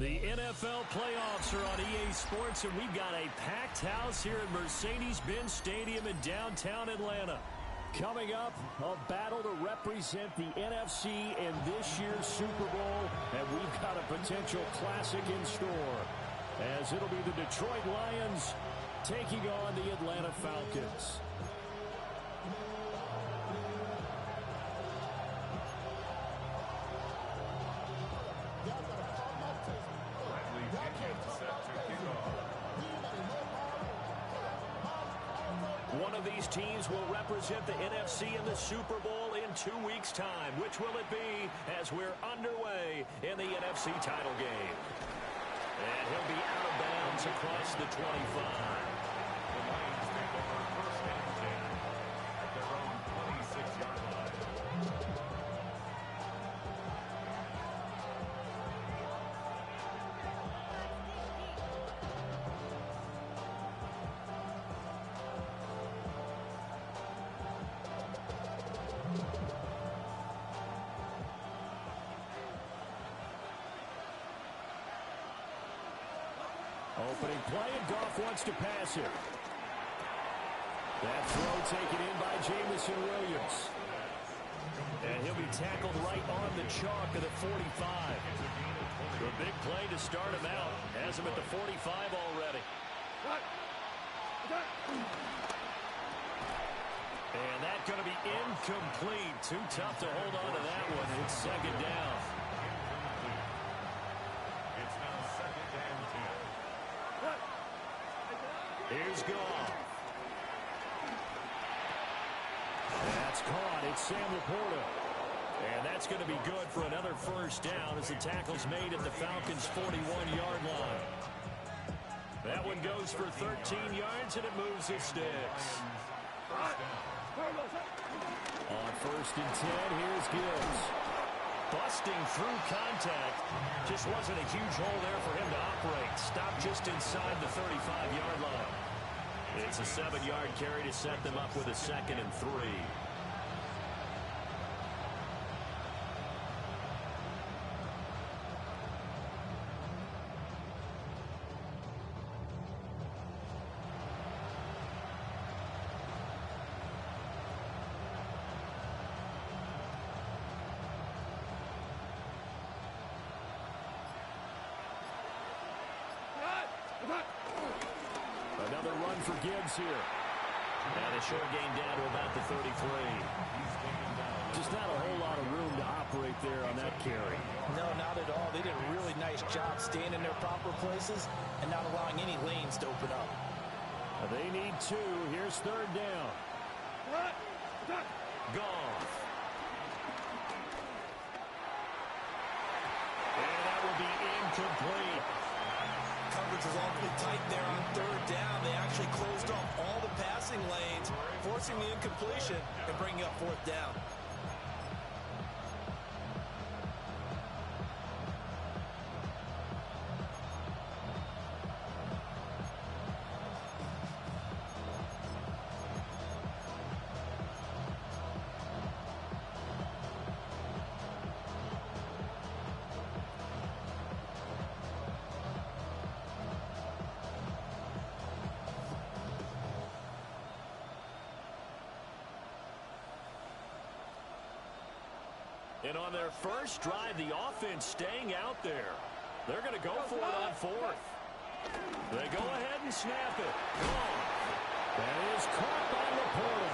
The NFL playoffs are on EA Sports, and we've got a packed house here at Mercedes-Benz Stadium in downtown Atlanta. Coming up, a battle to represent the NFC in this year's Super Bowl, and we've got a potential classic in store, as it'll be the Detroit Lions taking on the Atlanta Falcons. One of these teams will represent the NFC in the Super Bowl in 2 weeks' time. Which will it be as we're underway in the NFC title game? And he'll be out of bounds across the 25. The Lions take over first and 10 at their own 26-yard line. Opening play, and Goff wants to pass it. That throw taken in by Jamison Williams. And he'll be tackled right on the chalk of the 45. A big play to start him out. Has him at the 45 already. And that's going to be incomplete. Too tough to hold on to that one. It's second down. It's now second and 10. Here's Goff. That's caught. It's Sam Laporta. And that's going to be good for another first down as the tackle's made at the Falcons' 41-yard line. That one goes for 13 yards, and it moves the sticks. On first and 10, here's Gibbs. Busting through contact. Just wasn't a huge hole there for him to operate. Stopped just inside the 35-yard line. It's a 7-yard carry to set them up with a 2nd and 3. Another run for Gibbs here. And a short gain down to about the 33. Just not a whole lot of room to operate there on that carry. No, not at all. They did a really nice job staying in their proper places and not allowing any lanes to open up. They need 2. Here's third down. Goff. And that will be incomplete. Coverage was awfully tight there on third down. They actually closed off all the passing lanes, forcing the incompletion and bringing up fourth down. And on their first drive, the offense staying out there. They're going to go for it on fourth. They go ahead and snap it. That is caught by Laporta.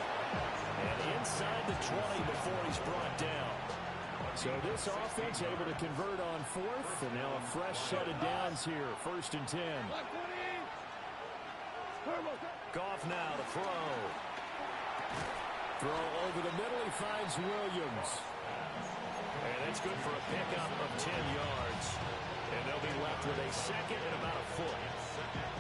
And inside the 20 before he's brought down. So this offense able to convert on fourth. And now a fresh set of downs here. First and 10. Goff now to throw. Throw over the middle. He finds Williams. And it's good for a pickup of 10 yards. And they'll be left with a second and about a foot.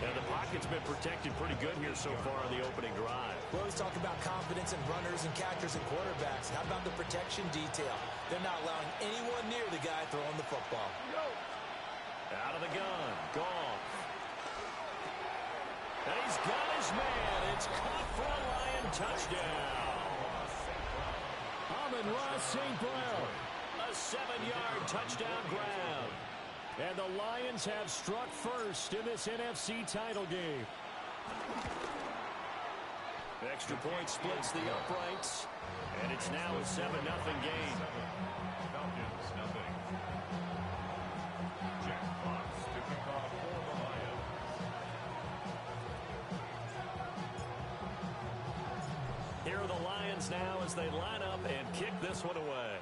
And the pocket's been protected pretty good here so far on the opening drive. We always talk about confidence in runners and catchers and quarterbacks. How about the protection detail? They're not allowing anyone near the guy throwing the football. Out of the gun. Goff. And he's got his man. It's caught for a Lion touchdown. Amon-Ra St. Brown. A 7-yard touchdown grab. And the Lions have struck first in this NFC title game. Extra point splits the uprights, and it's now a 7-0 game. Falcons, nothing. Jack Fox to kick off for the Lions. Here are the Lions now as they line up and kick this one away.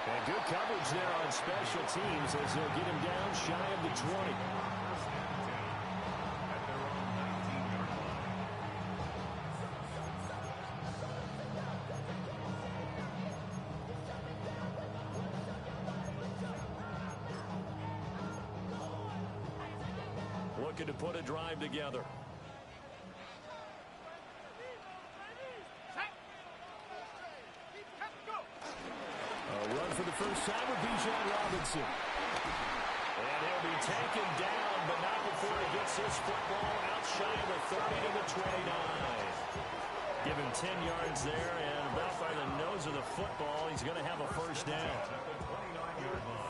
And good coverage there on special teams as they'll get him down shy of the 20. First and 10 at their own 19-yard line. Looking to put a drive together. A run for the first time with Bijan Robinson. And he'll be taken down, but not before he gets this football out shy of the 30 to the 29. Give him 10 yards there, and about by the nose of the football, he's going to have a first down. At the 29-yard line.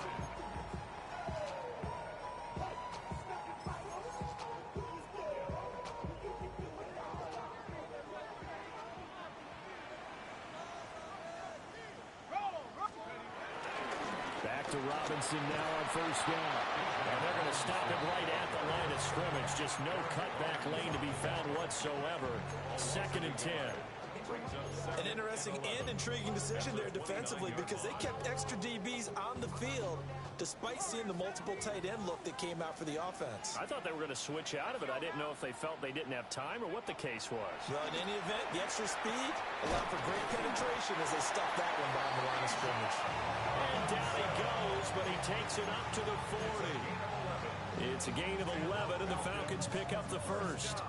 Back to Robinson now on first down. And they're going to stop him right at the line of scrimmage. Just no cutback lane to be found whatsoever. 2nd and 10. An interesting and intriguing decision there defensively because they kept extra DBs on the field despite seeing the multiple tight end look that came out for the offense. I thought they were going to switch out of it. I didn't know if they felt they didn't have time or what the case was. Well, in any event, the extra speed allowed for great penetration as they stuffed that one behind the line of scrimmage. And down he goes, but he takes it up to the 40. It's a gain of 11, and the Falcons pick up the first.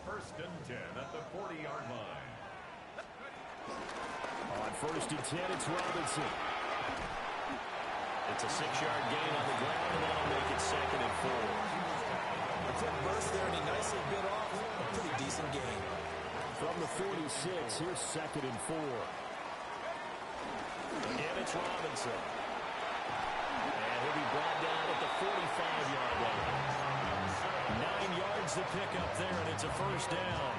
First and 10 at the 40-yard line. On first and 10, it's Robinson. It's a 6-yard gain on the ground, and that'll make it 2nd and 4. A quick burst there, and he nicely bit off a pretty decent gain. From the 46, here's 2nd and 4. And it's Robinson. And he'll be brought down at the 45-yard line. 9 yards to pick up there, and it's a first down.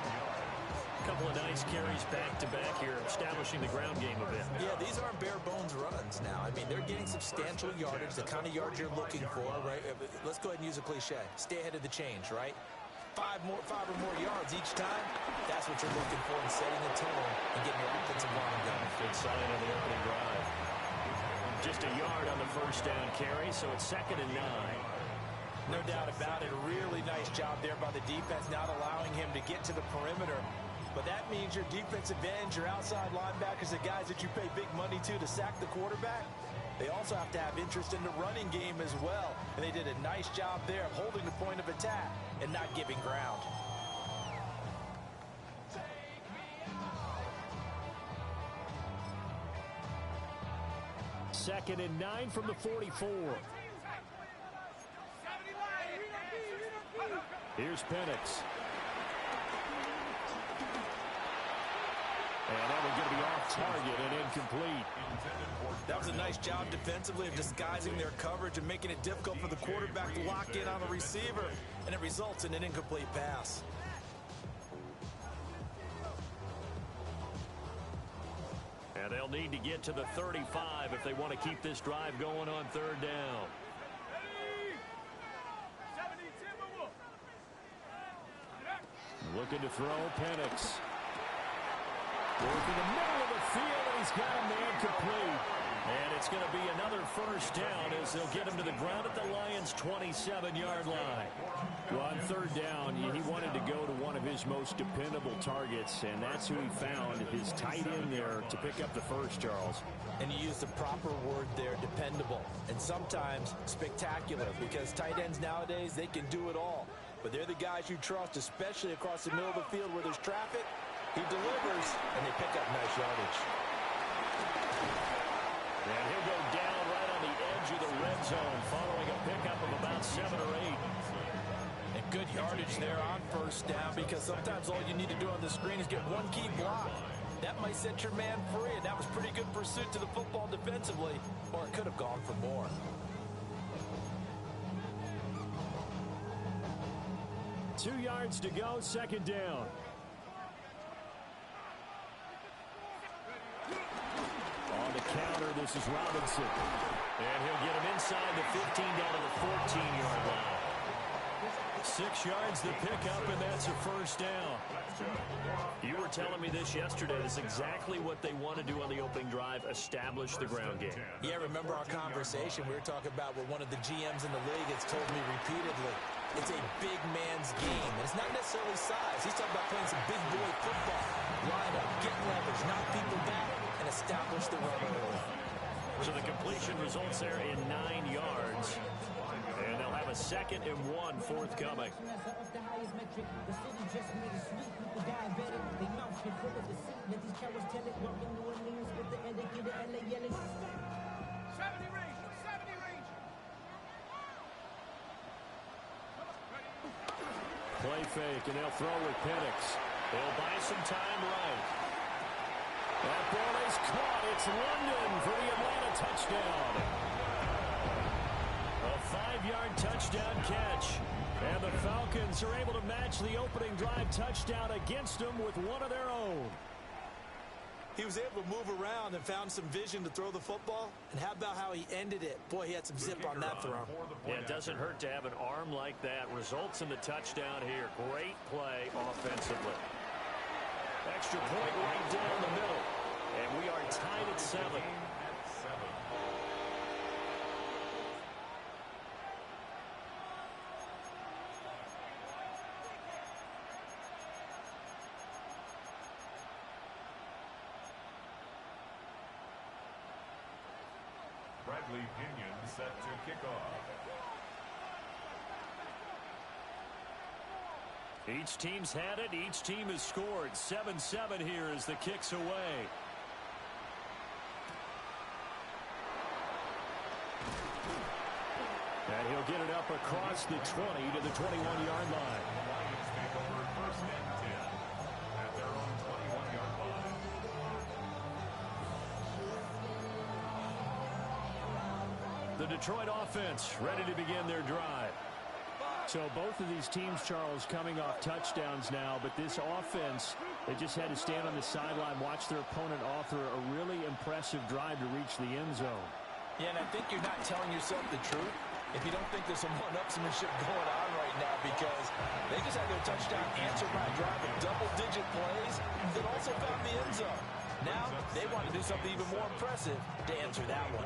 A couple of nice carries back-to-back here, establishing the ground game a bit. Yeah, these aren't bare-bones runs now. I mean, they're getting substantial yardage, the kind of yards you're looking for, right? Let's go ahead and use a cliche. Stay ahead of the change, right? 5 or more yards each time, that's what you're looking for in setting the tone and getting your offensive line going. Good sign on the opening drive. Just a yard on the first down carry, so it's 2nd and 9. No doubt about it. A really nice job there by the defense, not allowing him to get to the perimeter. But that means your defensive ends, your outside linebackers, the guys that you pay big money to sack the quarterback, they also have to have interest in the running game as well. And they did a nice job there of holding the point of attack and not giving ground. Second and 9 from the 44. Here's Penix. And that one's going to be off target and incomplete. That was a nice job defensively of disguising their coverage and making it difficult for the quarterback to lock in on the receiver. And it results in an incomplete pass. And they'll need to get to the 35 if they want to keep this drive going on 3rd down. Looking to throw, Penix. Working the middle of the field, and he's got a man complete. And it's going to be another first down as they'll get him to the ground at the Lions' 27-yard line. Well, on 3rd down, he wanted to go to one of his most dependable targets, and that's who he found, his tight end there, to pick up the first, Charles. And you used the proper word there, dependable, and sometimes spectacular, because tight ends nowadays, they can do it all. But they're the guys you trust, especially across the middle of the field where there's traffic. He delivers, and they pick up nice yardage. And he'll go down right on the edge of the red zone following a pickup of about 7 or 8. And Good yardage there on first down, because sometimes all you need to do on the screen is get one key block. That might set your man free, and that was pretty good pursuit to the football defensively, or it could have gone for more. Two yards to go, second down. On the counter, this is Robinson. And he'll get him inside the 15 down to the 14-yard line. 6 yards the pickup, and that's a first down. You were telling me this yesterday. This is exactly what they want to do on the opening drive, establish the ground game. Yeah, remember our conversation? We were talking about what one of the GMs in the league has told me repeatedly. It's a big man's game. And it's not necessarily size. He's talking about playing some big boy football. Line up, get leverage, knock people back, and establish the run early. So the completion results there in 9 yards. And they'll have a 2nd and 1 forthcoming. Play fake, and they'll throw with Penix. They'll buy some time right. That ball is caught. It's London for the Atlanta touchdown. A 5-yard touchdown catch. And the Falcons are able to match the opening drive touchdown against them with one of their own. He was able to move around and found some vision to throw the football. And how about how he ended it? Boy, he had some zip on that throw. Yeah, it doesn't hurt to have an arm like that. Results in the touchdown here. Great play offensively. Extra point right down the middle. And we are tied at 7. Bradley Pinion set to kick off. Each team's had it. Each team has scored. 7-7 here as the kick's away. And he'll get it up across the 20 to the 21-yard line. Lions take over 1st and 10 at their own 21-yard line. The Detroit offense ready to begin their drive. So both of these teams, Charles, coming off touchdowns now, but this offense, they just had to stand on the sideline, watch their opponent author a really impressive drive to reach the end zone. Yeah, and I think you're not telling yourself the truth if you don't think there's some one-upsmanship going on right now, because they just had their touchdown answered by a drive of double-digit plays that also found the end zone. Now they want to do something even more impressive to answer that one.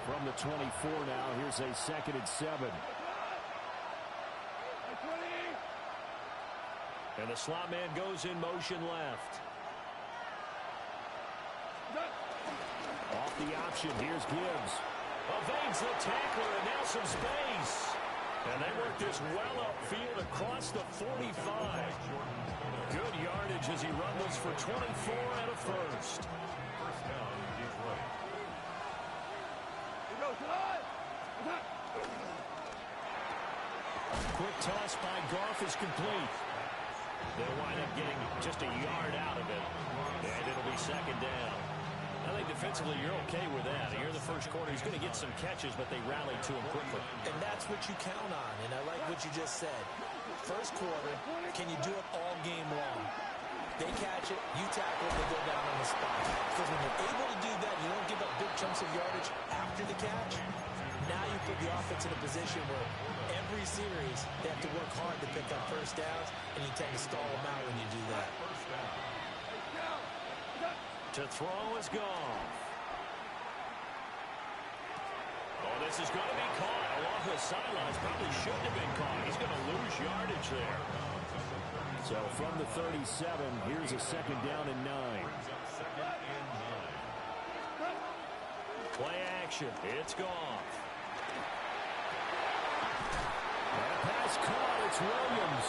From the 24 now, here's a 2nd and 7. And the slot man goes in motion left. Off the option, here's Gibbs. Evades the tackler, and now some space. And they work this well upfield across the 45. Good yardage as he rumbles for 24 and a first. First down, Detroit. Quick toss by Goff is complete. They'll wind up getting just a yard out of it. And it'll be 2nd down. I think defensively you're okay with that. Here in the first quarter, he's going to get some catches, but they rallied to him quickly. And that's what you count on, and I like what you just said. First quarter, can you do it all game long? They catch it, you tackle it, they go down on the spot. Because when you're able to do that, you don't give up big chunks of yardage after the catch. Now you put the offense in a position where every series they have to work hard to pick up first downs, and you tend to stall them out when you do that. To throw is Goff. Oh, this is going to be caught along the sidelines. Probably shouldn't have been caught. He's going to lose yardage there. So from the 37, here's a 2nd down and 9. Play action. It's Goff. That pass caught. It's Williams.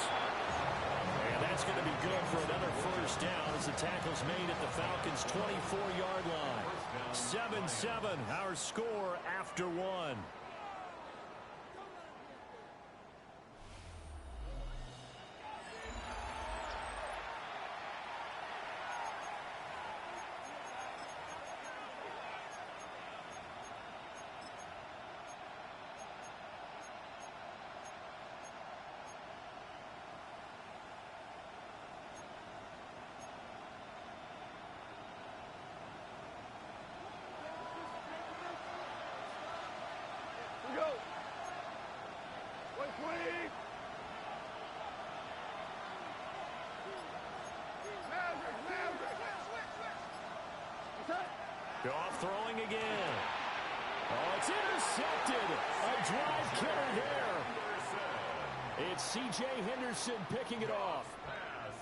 And that's going to be good for another first down as the tackle's made at the Falcons' 24-yard line. 7-7, our score after 1. it's intercepted. A drive killer there. It's C.J. Henderson picking it off.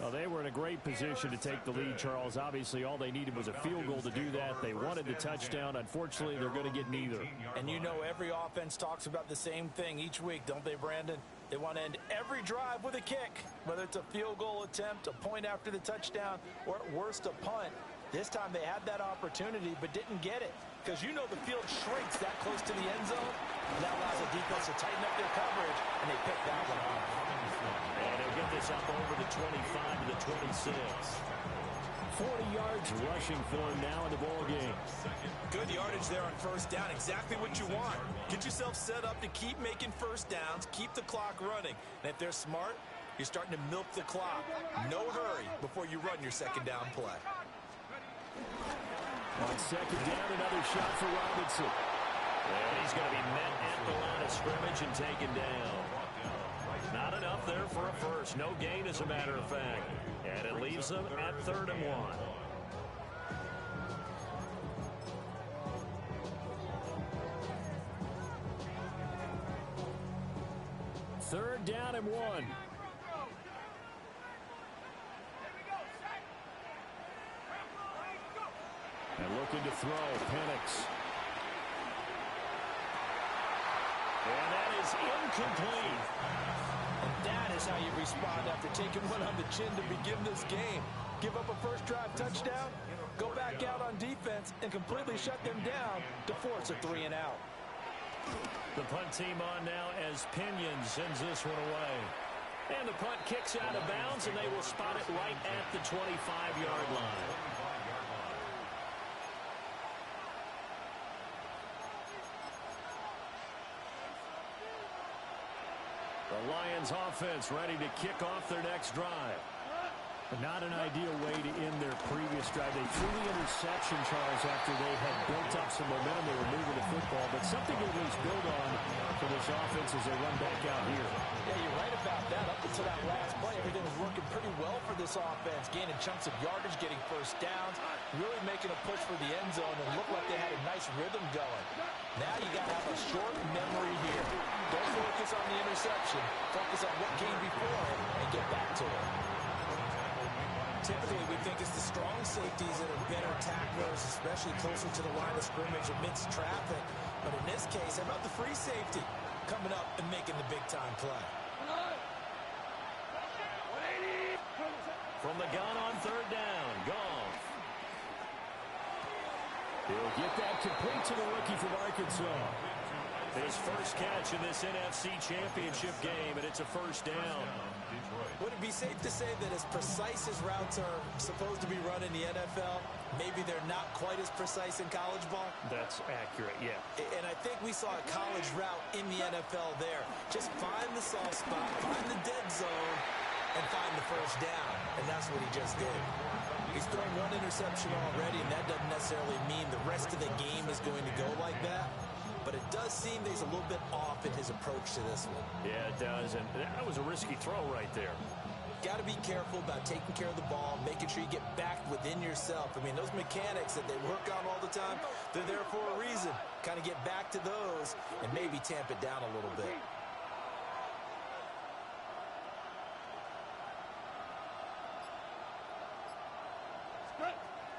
Well, they were in a great position to take the lead, Charles. Obviously, all they needed was a field goal to do that. They wanted the touchdown. Unfortunately, they're going to get neither. And you know every offense talks about the same thing each week, don't they, Brandon? They want to end every drive with a kick, whether it's a field goal attempt, a point after the touchdown, or at worst a punt. This time they had that opportunity but didn't get it because you know the field shrinks that close to the end zone. And that allows the defense to tighten up their coverage, and they pick that one off. And they'll get this up over the 25 to the 26. 40 yards rushing for him now in the ball game. Good yardage there on first down. Exactly what you want. Get yourself set up to keep making first downs, keep the clock running. And if they're smart, you're starting to milk the clock. No hurry before you run your second down play. On second down, another shot for Robinson. And he's going to be met at the line of scrimmage and taken down. Not enough there for a first. No gain, as a matter of fact. And it leaves them at 3rd and 1. Third down and 1. And looking to throw, Penix. And that is incomplete. And that is how you respond after taking one on the chin to begin this game. Give up a first drive touchdown, go back out on defense, and completely shut them down to force a 3 and out. The punt team on now as Pinion sends this one away. And the punt kicks out of bounds, and they will spot it right at the 25-yard line. The Lions offense ready to kick off their next drive. But not an ideal way to end their previous drive. They threw the interception, Charles, after they had built up some momentum. They were moving the football, but something to at least build on for this offense as they run back out here. Yeah, you're right about that. Up until that last play, everything was working pretty well for this offense, gaining chunks of yardage, getting first downs, really making a push for the end zone, and looked like they had a nice rhythm going. Now you got to have a short memory here. Don't focus on the interception. Focus on what came before it and get back to it. Typically, we think it's the strong safeties that are better tacklers, especially closer to the line of scrimmage amidst traffic. But in this case, how about the free safety coming up and making the big-time play? From the gun on 3rd down, Goff. He'll get that complete to the rookie from Arkansas. His first catch in this NFC Championship game, and it's a first down. Would it be safe to say that as precise as routes are supposed to be run in the NFL, maybe they're not quite as precise in college ball? That's accurate, yeah. And I think we saw a college route in the NFL there. Just find the soft spot, find the dead zone, and find the first down. And that's what he just did. He's thrown one interception already, and that doesn't necessarily mean the rest of the game is going to go like that. But it does seem that he's a little bit off in his approach to this one. Yeah, it does, and that was a risky throw right there. Got to be careful about taking care of the ball, making sure you get back within yourself. I mean, those mechanics that they work on all the time, they're there for a reason. Kind of get back to those and maybe tamp it down a little bit.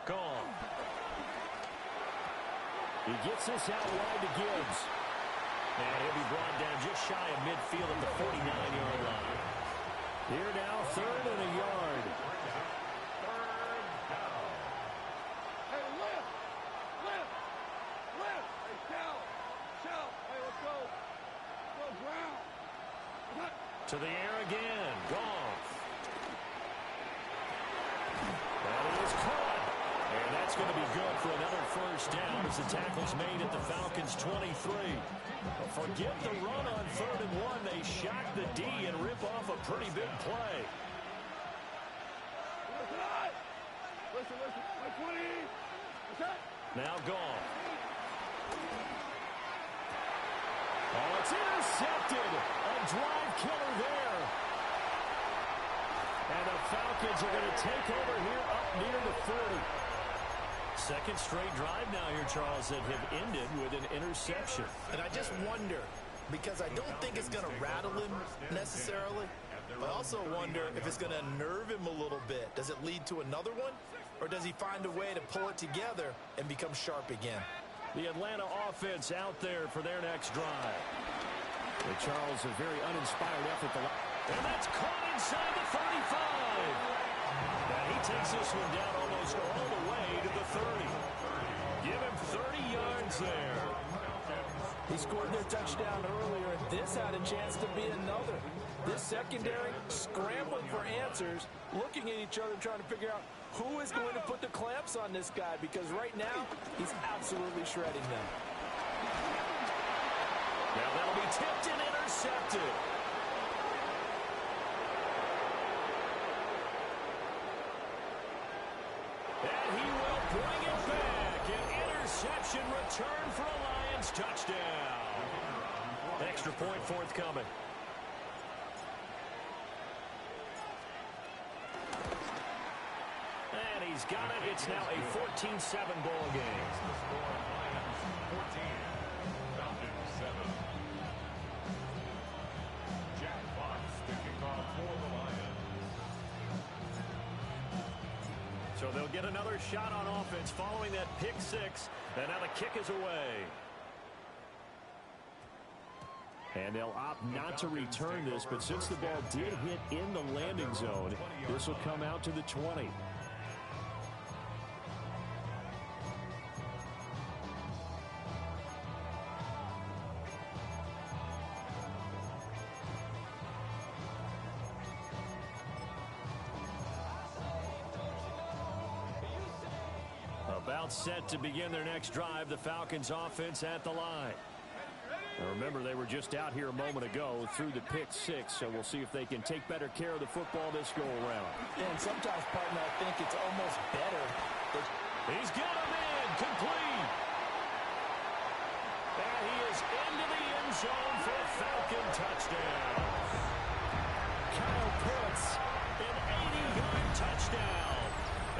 Gone. He gets this out wide to Gibbs. And he'll be brought down just shy of midfield at the 49-yard line. Here now, 3rd and a yard. Hey, lift! Hey, Shell! Hey, let's go. Go ground. To the air again. Goff. That is caught. And that's going to be good for another first down as the tackle's made at the Falcons' 23. Forget the run on 3rd and 1. They shock the D and rip off a pretty big play. Listen. 20. Now Goff. Oh, it's intercepted. A drive killer there. And the Falcons are going to take over here up near the 40. Second straight drive now here, Charles, that have ended with an interception. And I just wonder, because I don't think it's going to rattle him necessarily, but I also wonder if it's going to nerve him a little bit. Does it lead to another one, or does he find a way to pull it together and become sharp again? The Atlanta offense out there for their next drive. And Charles, a very uninspired effort. And that's caught inside the 35. And he takes this one down almost all the way to the 30. Give him 30 yards there. He scored their touchdown earlier, and this had a chance to be another. This secondary scrambling for answers, looking at each other, trying to figure out who is going to put the clamps on this guy, because right now he's absolutely shredding them. Now that'll be tipped and intercepted. And he will bring it back. An interception return for a Lions touchdown. Extra point forthcoming. And he's got it. It's now a 14-7 ball game. So they'll get another shot on offense following that pick six. And now the kick is away. And they'll opt not to return this, but since the ball did hit in the landing zone, this will come out to the 20. About set to begin their next drive, the Falcons offense at the line. Now remember, they were just out here a moment ago through the pick six, so we'll see if they can take better care of the football this go around. And sometimes, partner, I think it's almost better. He's got him in, complete. And he is into the end zone for a Falcon touchdown. Kyle Pitts, an 80-yard touchdown.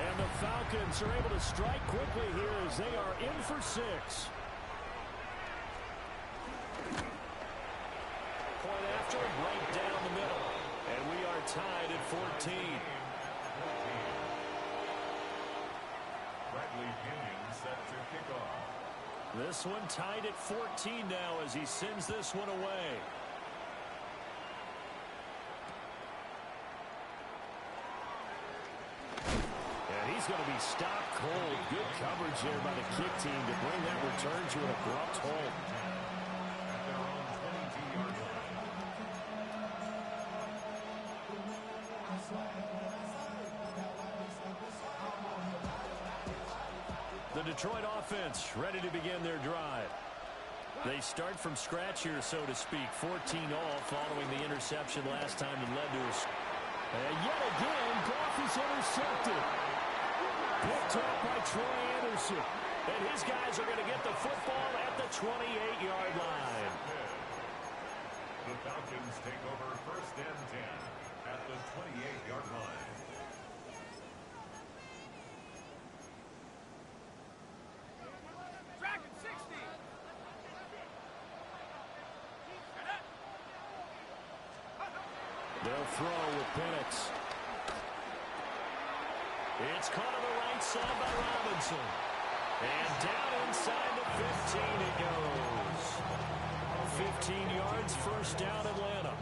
And the Falcons are able to strike quickly here as they are in for six. Point after, right down the middle. And we are tied at 14. Bradley Pinion set to kick off. This one tied at 14 now as he sends this one away. He's going to be stopped cold. Good coverage there by the kick team to bring that return to an abrupt halt. The Detroit offense ready to begin their drive. They start from scratch here, so to speak. 14 all following the interception last time that led to a... And yet again, Goff is intercepted. Picked up by Troy Anderson. And his guys are going to get the football at the 28-yard line. The Falcons take over first and 10 at the 28-yard line. Dragon 60. They'll throw with Penix. It's caught on the right side by Robinson. And down inside the 15 it goes. 15 yards, first down Atlanta.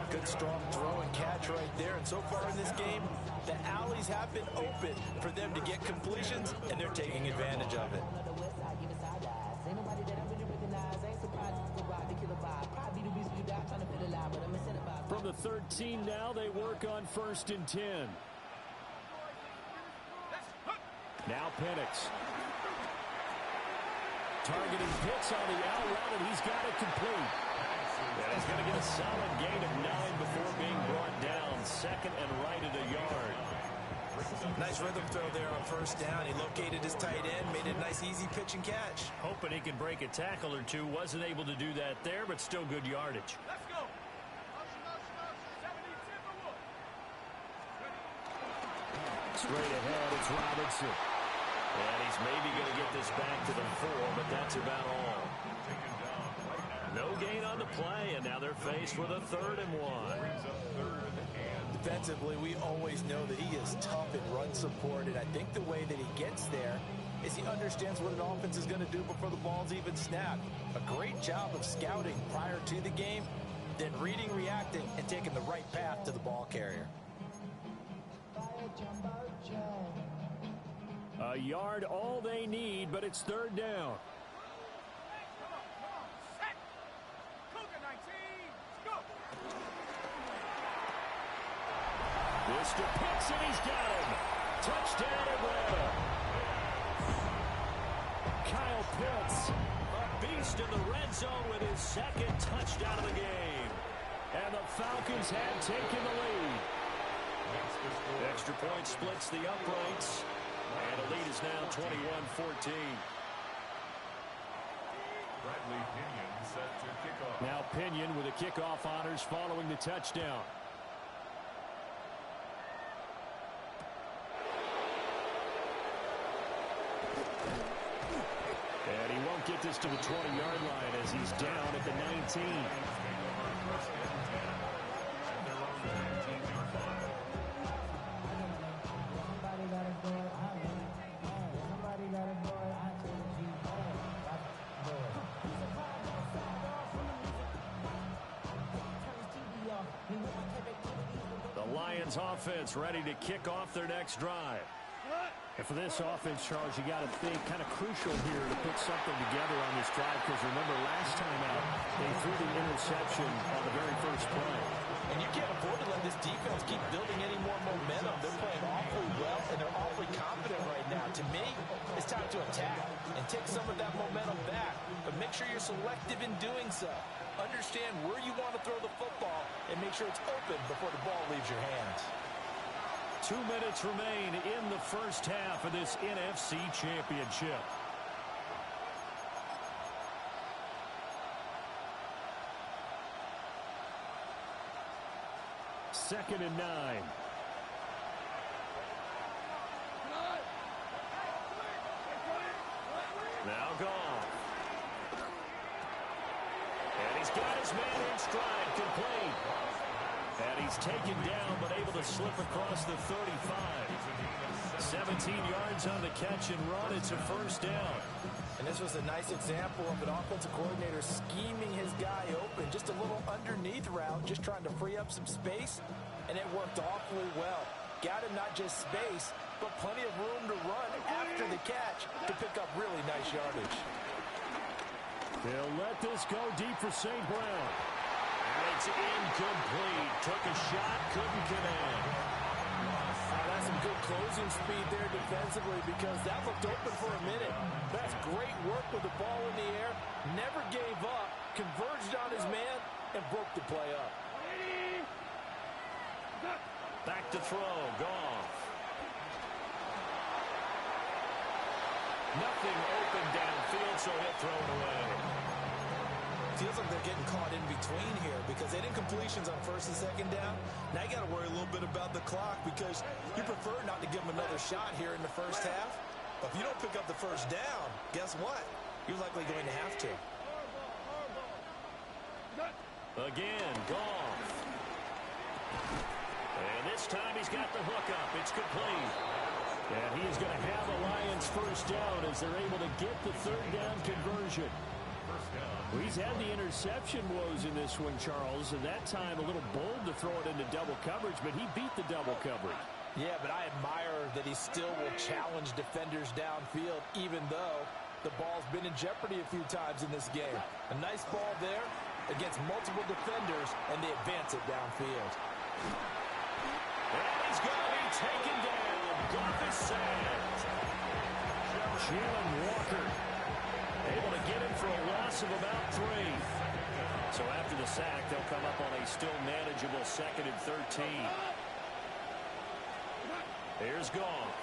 Good strong throw and catch right there. And so far in this game, the alleys have been open for them to get completions, and they're taking advantage of it. From the 13 now, they work on first and 10. Now Penix. Targeting Pitts on the out route, and he's got it complete. And he's going to get a solid gain of 9 before being brought down. Second and right at a yard. Nice rhythm throw there on first down. He located his tight end, made a nice easy pitch and catch. Hoping he can break a tackle or two. Wasn't able to do that there, but still good yardage. Let's go. Straight ahead, it's Robinson. And he's maybe going to get this back to the 4, but that's about all. No gain on the play, and now they're faced with a 3rd and 1. Defensively, we always know that he is tough in run support, and I think the way that he gets there is he understands what an offense is going to do before the ball's even snapped. A great job of scouting prior to the game, then reading, reacting, and taking the right path to the ball carrier. A yard all they need, but it's 3rd down. Mr. Pitts, and he's got him. Touchdown, Atlanta. Kyle Pitts, a beast in the red zone with his 2nd touchdown of the game. And the Falcons have taken the lead. Extra point splits the uprights. And the lead is now 21-14. Now Pinion with the kickoff honors following the touchdown. And he won't get this to the 20-yard line as he's down at the 19. The Lions offense ready to kick off their next drive. And for this offense, Charles, you got to think kind of crucial here to put something together on this drive, because remember last time out they threw the interception on the very first play. And you can't afford to let this defense keep building any more momentum. They're playing awfully well, and they're awfully confident right now. To me, it's time to attack and take some of that momentum back, but make sure you're selective in doing so. Understand where you want to throw the football and make sure it's open before the ball leaves your hands. 2 minutes remain in the first half of this NFC Championship. Second and 9. Now gone. And he's got his man in stride, complete. And he's taken down, but able to slip across the 35. 17 yards on the catch and run. It's a first down. And this was a nice example of an offensive coordinator scheming his guy open. Just a little underneath route, just trying to free up some space. And it worked awfully well. Got him not just space, but plenty of room to run after the catch to pick up really nice yardage. They'll let this go deep for St. Brown. It's incomplete. Took a shot, couldn't connect. That's some good closing speed there defensively, because that looked open for a minute. That's great work with the ball in the air. Never gave up, converged on his man, and broke the play up. Back to throw. Goff. Nothing open downfield, so he'll throw it away. Feels like they're getting caught in between here, because they didn't completions on first and second down. Now you got to worry a little bit about the clock, because you prefer not to give them another shot here in the first half. But if you don't pick up the first down, guess what? You're likely going to have to. Again, Goff. And this time he's got the hook up. It's complete. And he is going to have a Lions first down as they're able to get the third down conversion. Well, he's had the interception woes in this one, Charles, and that time a little bold to throw it into double coverage, but he beat the double coverage. Yeah, but I admire that he still will challenge defenders downfield, even though the ball's been in jeopardy a few times in this game. A nice ball there against multiple defenders, and they advance it downfield. And he's going to be taken down. Goff is sacked. Jalen Walker able to get him for a loss of about 3. So after the sack, they'll come up on a still manageable 2nd and 13. Here's Goff.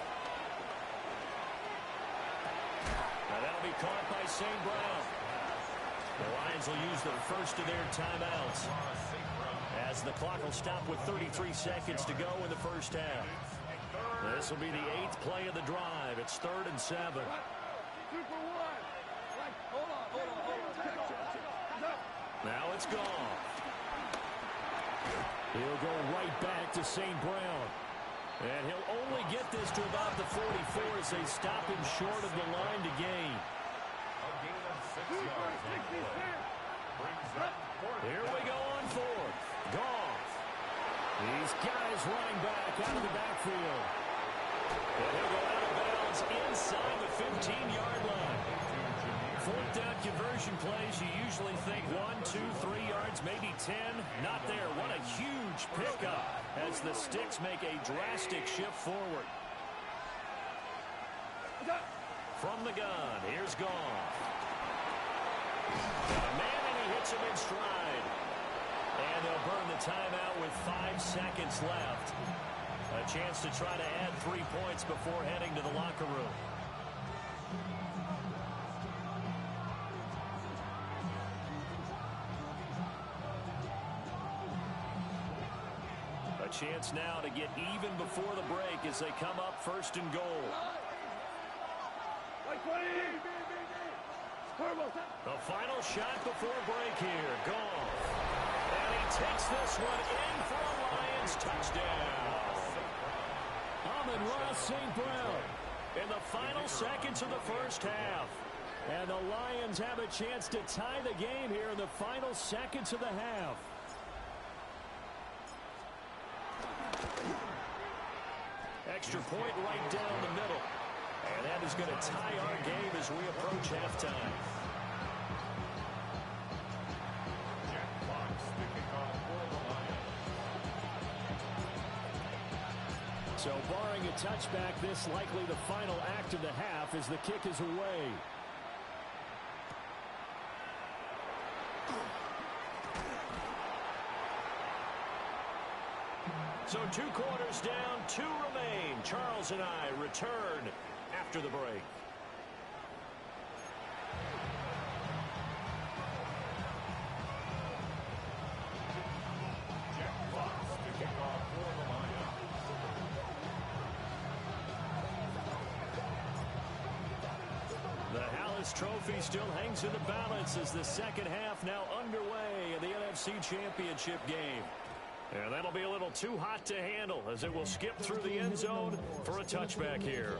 Now that'll be caught by St. Brown. The Lions will use the first of their timeouts, as the clock will stop with 33 seconds to go in the first half. This will be the 8th play of the drive. It's 3rd and 7. 2 for 1. Like, hold on. Now it's gone. He'll go right back to St. Brown. And he'll only get this to about the 44 as they stop him short of the line to gain. A gain of 6 yards on the play. Brings up 4th. Here we go on 4th. Gone. These guys running back out of the backfield. And he'll go out of bounds inside the 15-yard line. 4th down conversion plays, you usually think 1, 2, 3 yards, maybe 10. Not there. What a huge pickup as the Sticks make a drastic shift forward. From the gun, here's Goff. Got a man, and he hits him in stride. And they'll burn the timeout with 5 seconds left. A chance to try to add 3 points before heading to the locker room. A chance now to get even before the break as they come up 1st and goal. The final shot before break here. Goff. And he takes this one in for a Lions touchdown. Amon-Ra St. Brown in the final seconds of the first half. And the Lions have a chance to tie the game here in the final seconds of the half. Extra point right down the middle. And that is going to tie our game as we approach halftime. So barring a touchback, this likely the final act of the half as the kick is away. So 2 quarters down, 2 remain. Charles and I return after the break. The Hallis Trophy still hangs in the balance as the second half now underway in the NFC Championship game. And that'll be a little too hot to handle as it will skip through the end zone for a touchback here.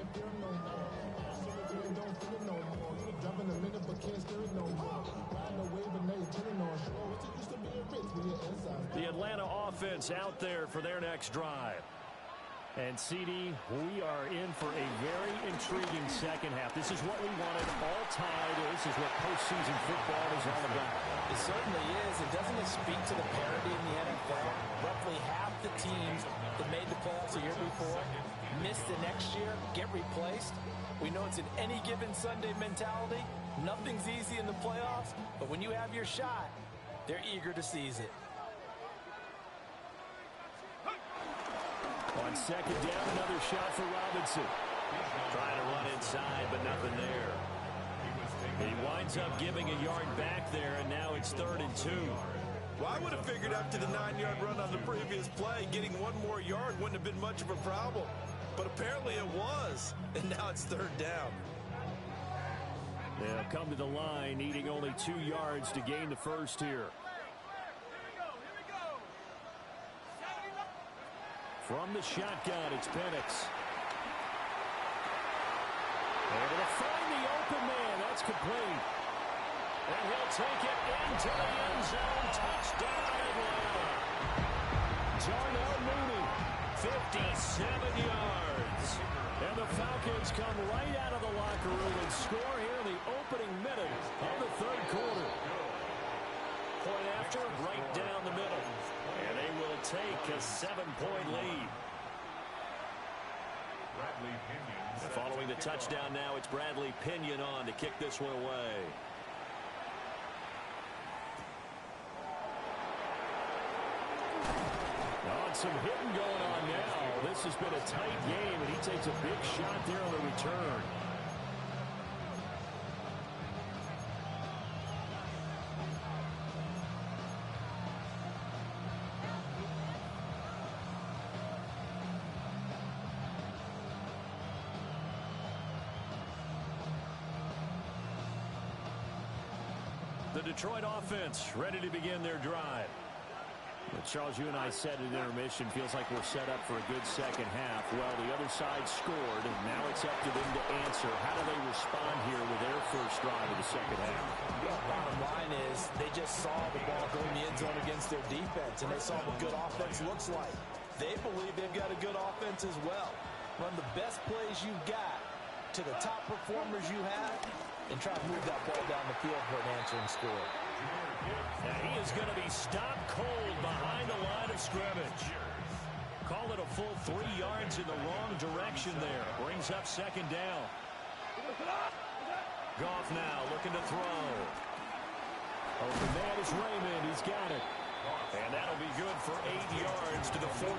The Atlanta offense out there for their next drive. And CD, we are in for a very intriguing second half. This is what we wanted all tied. This is what postseason football is all about. It certainly is. And doesn't it speak to the parity in the NFL? Roughly half the teams that made the playoffs the year before miss the next year, get replaced. We know it's an any given Sunday mentality. Nothing's easy in the playoffs, but when you have your shot, they're eager to seize it. On second down, another shot for Robinson. Trying to run inside, but nothing there. He winds up giving a yard back there, and now it's 3rd and 2. Well, I would have figured after the 9-yard run on the previous play, getting 1 more yard wouldn't have been much of a problem. But apparently it was, and now it's 3rd down. They'll come to the line, needing only 2 yards to gain the first here. From the shotgun, it's Penix. Able to find the open man. That's complete. And he'll take it into the end zone. Touchdown, Atlanta. Darnell Mooney, 57 yards. And the Falcons come right out of the locker room and score here in the opening minute of the 3rd quarter. Point after, right down the middle. And they will take a 7-point lead. Following the touchdown now, it's Bradley Pinion on to kick this one away. Some hitting going on now. This has been a tight game, and he takes a big shot there on the return. the Detroit offense ready to begin their drive. Well, Charles, you and I said at intermission, feels like we're set up for a good second half. Well, the other side scored, and now it's up to them to answer. How do they respond here with their first drive of the second half? Well, bottom line is they just saw the ball go in the end zone against their defense, and they saw what good offense looks like. They believe they've got a good offense as well. Run the best plays you've got to the top performers you have, and try to move that ball down the field for an answering score. And he is going to be stopped cold behind the line of scrimmage. Call it a full 3 yards in the wrong direction there. Brings up second down. Goff now looking to throw. Open man is Raymond. He's got it. And that'll be good for 8 yards to the 45.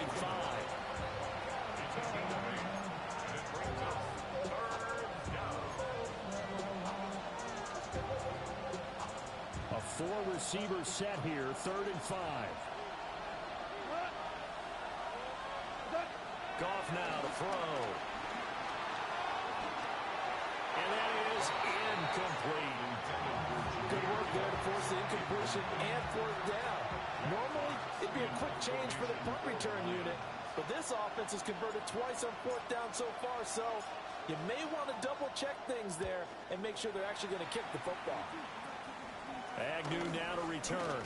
A 4-receiver set here, 3rd and 5. Goff now to throw. And that is incomplete. Good work there to force the incompletion and 4th down. Normally, it'd be a quick change for the punt return unit, but this offense has converted twice on 4th down so far, so you may want to double-check things there and make sure they're actually going to kick the football. Agnew now to return.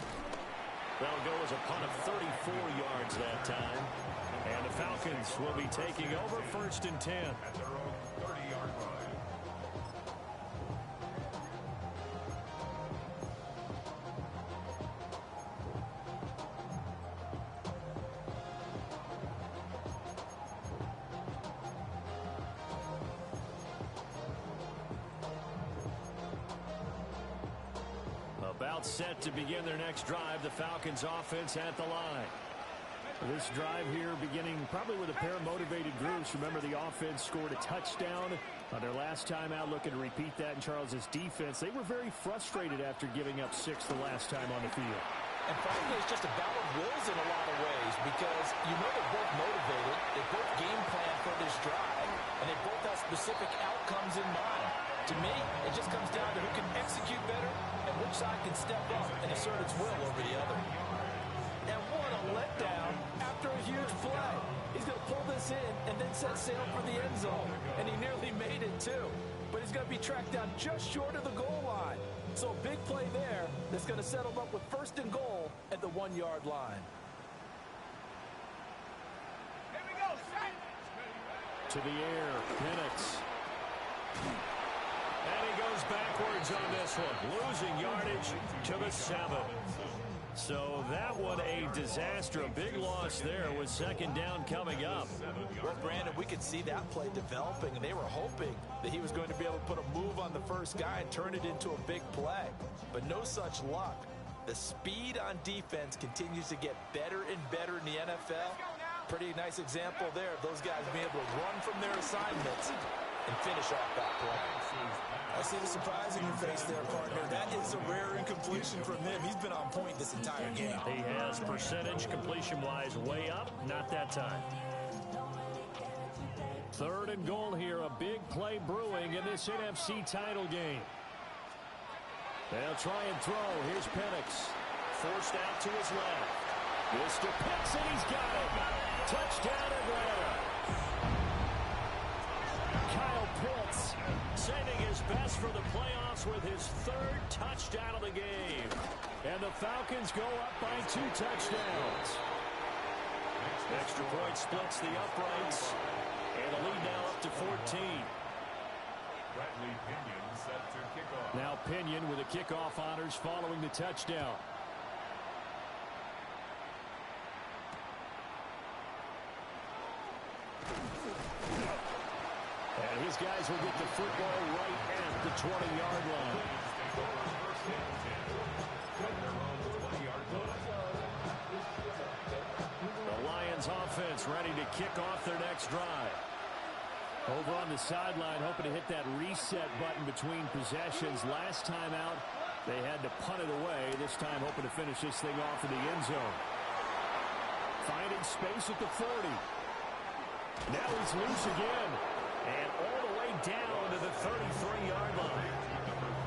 That'll go as a punt of 34 yards that time. And the Falcons will be taking over 1st and 10. At their own 30-yard line. About set to begin their next drive. The Falcons offense at the line. This drive here beginning probably with a pair of motivated groups. Remember, the offense scored a touchdown on their last time out, looking to repeat that in Charles's defense. They were very frustrated after giving up 6 the last time on the field. And frankly, it's just a battle of wills in a lot of ways, because you know they're both motivated, they both game plan for this drive, and they both have specific outcomes in mind. To me, it just comes down to who can execute better and which side can step up and assert its will over the other. And what a letdown after a huge play. He's going to pull this in and then set sail for the end zone. And he nearly made it, too. But he's going to be tracked down just short of the goal line. So a big play there that's going to settle up with 1st and goal at the 1-yard line. Here we go, set. To the air, Penix. And he goes backwards on this one, losing yardage to the 7. So that one a disaster, a big loss there with 2nd down coming up. Well, Brandon, we could see that play developing, and they were hoping that he was going to be able to put a move on the first guy and turn it into a big play. But no such luck. The speed on defense continues to get better and better in the NFL. Pretty nice example there of those guys being able to run from their assignments and finish off that play. I see the surprise in your face there, partner. That is a rare incompletion from him. He's been on point this entire game. He has percentage completion-wise way up, not that time. 3rd and goal here, a big play brewing in this NFC title game. They'll try and throw. Here's Penix. Forced out to his left. Mr. Pitts, and he's got it. Touchdown, Atlanta. Kyle Pitts sending his best for the playoffs with his 3rd touchdown of the game. And the Falcons go up by 2 touchdowns. Extra point splits the uprights. And the lead now up to 14. Bradley Pinion set to kick off. Now Pinion with the kickoff honors following the touchdown. And his guys will get the football right at the 20-yard line. The Lions offense ready to kick off their next drive. Over on the sideline, hoping to hit that reset button between possessions. Last time out, they had to punt it away. This time, hoping to finish this thing off in the end zone. Finding space at the 40. Now he's loose again. And all the way down to the 33-yard line.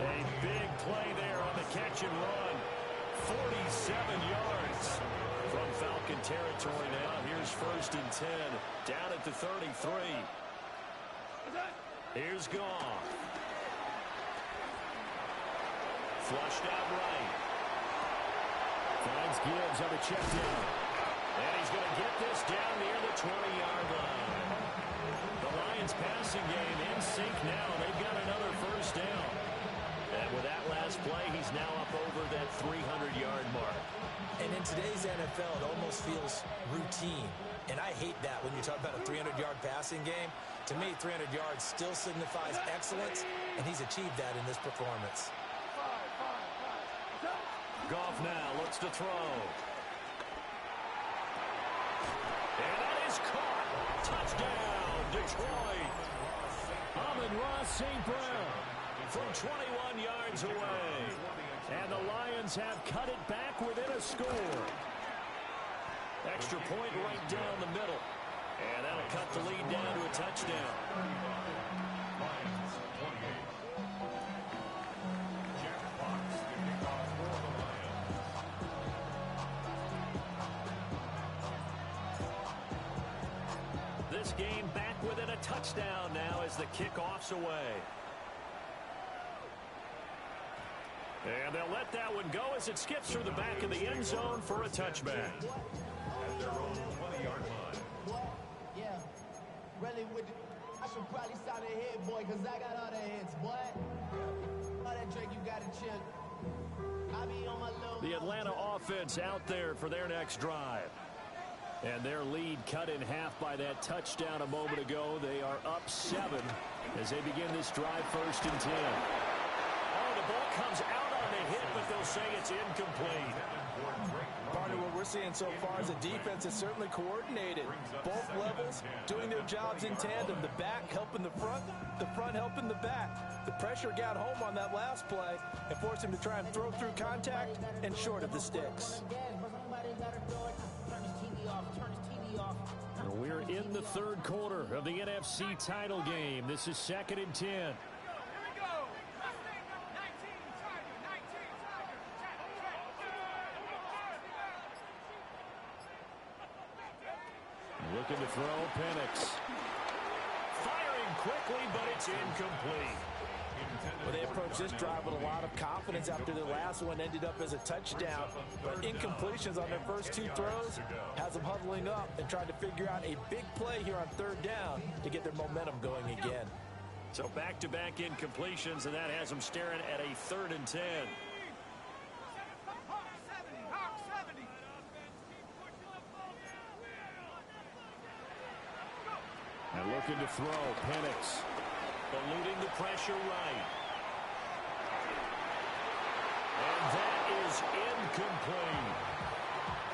A big play there on the catch and run. 47 yards from Falcon territory now. Here's 1st and 10. Down at the 33. Here's Goff. Flushed out right. Finds Gibbs on the check down. And he's going to get this down near the 20-yard line. The Lions passing game in sync now. They've got another 1st down. And with that last play, he's now up over that 300-yard mark. And in today's NFL, it almost feels routine. And I hate that when you talk about a 300-yard passing game. To me, 300 yards still signifies excellence, and he's achieved that in this performance. Goff now looks to throw. And that is caught. Touchdown, Detroit. Amon-Ra St. Brown from 21 yards away. And the Lions have cut it back within a score. Extra point right down the middle. And that'll cut the lead down to a touchdown. Lions 28. Jack Fox kicking off for the Lions. This game back within a touchdown now as the kickoff's away. And they'll let that one go as it skips through the back of the end zone for a touchback. At their own 20-yard line. Yeah, really with the, I should probably sound a hit, boy, because I got all the hits, boy. All that Drake, you got to chill. I be on my low. The Atlanta offense out there for their next drive. And their lead cut in half by that touchdown a moment ago. They are up 7 as they begin this drive 1st and 10. Oh, the ball comes out on the hit, but they'll say it's incomplete. Partner, what we're seeing so far is a defense is certainly coordinated. Both levels doing their jobs in tandem. The back helping the front helping the back. The pressure got home on that last play and forced him to try and throw through contact and short of the sticks. We're in the 3rd quarter of the NFC title game. This is 2nd and 10. Looking to throw, Penix. Firing quickly, but it's incomplete. Well, they approached this drive with a lot of confidence after their last one ended up as a touchdown. But incompletions on their first 2 throws has them huddling up and trying to figure out a big play here on 3rd down to get their momentum going again. So back-to-back incompletions, and that has them staring at a 3rd and 10. And looking to throw, Penix. Eluding the pressure right. And that is incomplete.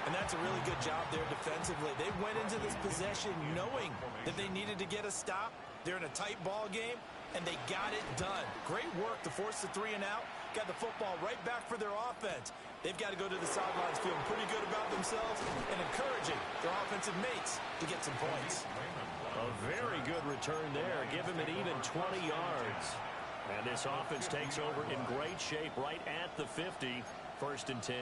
And that's a really good job there defensively. They went into this possession knowing that they needed to get a stop. They're in a tight ball game, and they got it done. Great work to force the 3 and out. Got the football right back for their offense. They've got to go to the sidelines feeling pretty good about themselves and encouraging their offensive mates to get some points. A very good return there. Give him an even 20 yards. And this offense takes over in great shape right at the 50. 1st and 10.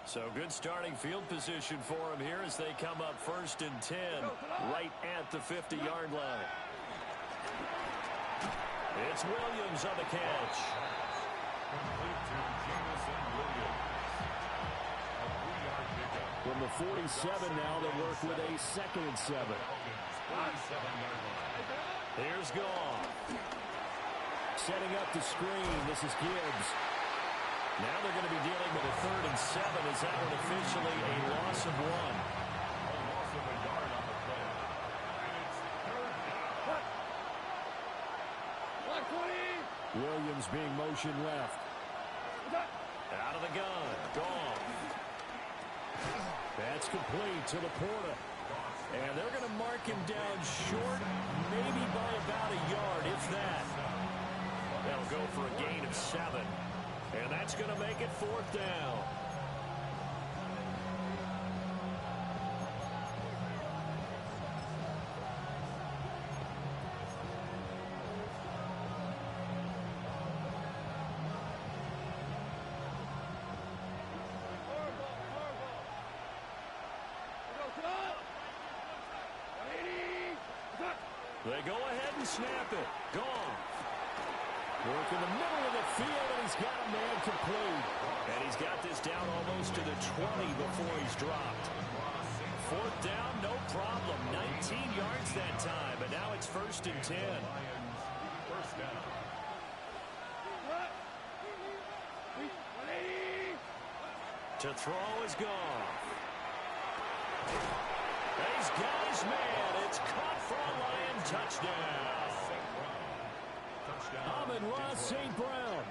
So good starting field position for him here as they come up 1st and 10 right at the 50-yard line. It's Williams on the catch. Complete to Jamison Williams. A 3-yard pickup. From the 47 now, they work with a 2nd and 7. 47-yard line. Here's Goff. Setting up the screen. This is Gibbs. Now they're going to be dealing with a 3rd and 7. Is that one officially a loss of 1? A loss of a yard on the play. And it's 3rd down. Williams being motion left. Out of the gun. Goff. That's complete to Laporta. And they're going to mark him down short, maybe by about a yard, if that. That'll go for a gain of 7. And that's going to make it 4th down. They go ahead and snap it. Gone. Work in the middle of the field, and he's got a man complete. And he's got this down almost to the 20 before he's dropped. 4th down, no problem. 19 yards that time, but now it's 1st and 10. First down. To throw is gone. He's got his man. It's caught for a Lion touchdown. Amon-Ra St. Brown